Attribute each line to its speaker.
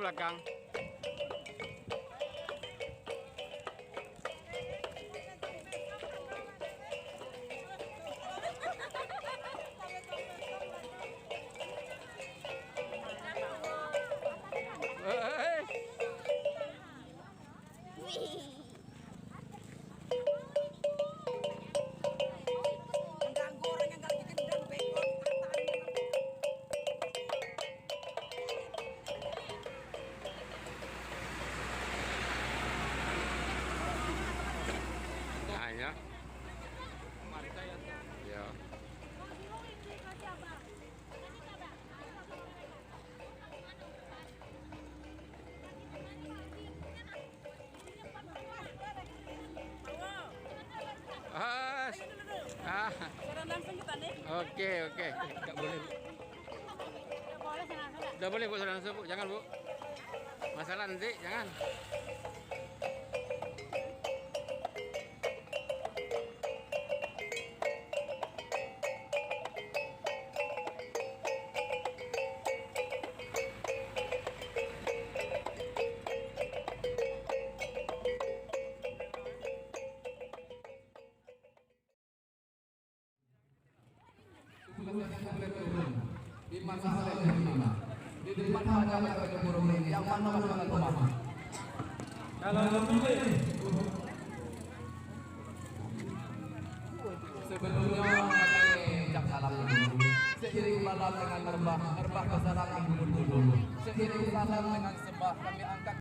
Speaker 1: belakang. Ya. Ya. Oke. Enggak boleh, Bu. Enggak boleh, Bu, langsung, Bu. Jangan, Bu. Masalah nanti, jangan.
Speaker 2: Di masa di depan ada burung ini yang mana pemahaman. Kalau sebelumnya jak salam dulu. Seiring malam dengan merbah ke sarang dulu. Seiring malam dengan sembah kami angkat